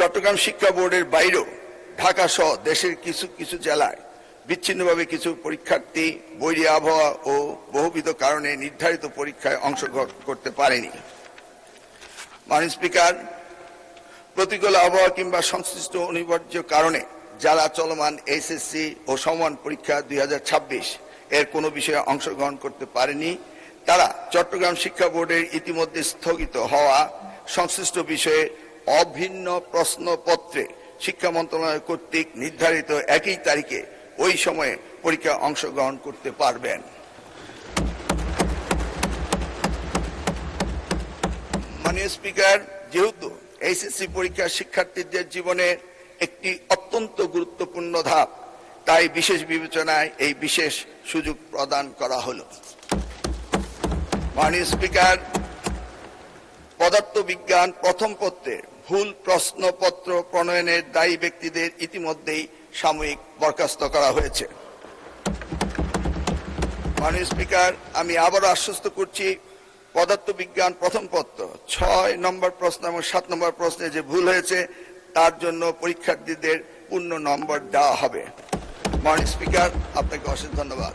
চট্টগ্রাম শিক্ষা বোর্ডের বাইরেও ঢাকা সহ দেশের কিছু কিছু জেলায় বিচ্ছিন্নভাবে কিছু পরীক্ষার্থী বৈরী আবহাওয়া ও বহুবিধ কারণে নির্ধারিত পরীক্ষায় অংশগ্রহণ করতে পারেনি। মাননীয় স্পিকার, প্রতিকূল আবহাওয়া কিংবা সংশ্লিষ্ট অনিবার্য কারণে যারা চলমান এইচএসসি ও সমমান পরীক্ষা 2026 এর কোনো বিষয়ে অংশগ্রহণ করতে পারেনি, তারা চট্টগ্রাম শিক্ষা বোর্ডের ইতিমধ্যে স্থগিত হওয়া সংশ্লিষ্ট বিষয়ে অভিন্ন প্রশ্নপত্রে শিক্ষা মন্ত্রণালয় কর্তৃক নির্ধারিত একই তারিখে ওই সময়ে পরীক্ষায় অংশগ্রহণ করতে পারবেন। মাননীয় স্পিকার, যেহেতু এইচএসসি পরীক্ষা শিক্ষার্থীদের জীবনে একটি অত্যন্ত গুরুত্বপূর্ণ ধাপ, তাই বিশেষ বিবেচনায় এই বিশেষ সুযোগ প্রদান করা হলো। মাননীয় স্পিকার, পদার্থবিজ্ঞান প্রথম পত্রে ভুল প্রশ্নপত্র প্রণয়নের দায়ী ব্যক্তিদের ইতিমধ্যেই সাময়িক বরখাস্ত করা হয়েছে। মাননীয় স্পিকার, আমি আবারও আশ্বস্ত করছি, পদার্থবিজ্ঞান প্রথম পত্র 6 নম্বর প্রশ্ন এবং 7 নম্বর প্রশ্নে যে ভুল হয়েছে তার জন্য পরীক্ষার্থীদের পূর্ণ নম্বর দেওয়া হবে। মাননীয় স্পিকার, আপনাকে অশেষ ধন্যবাদ।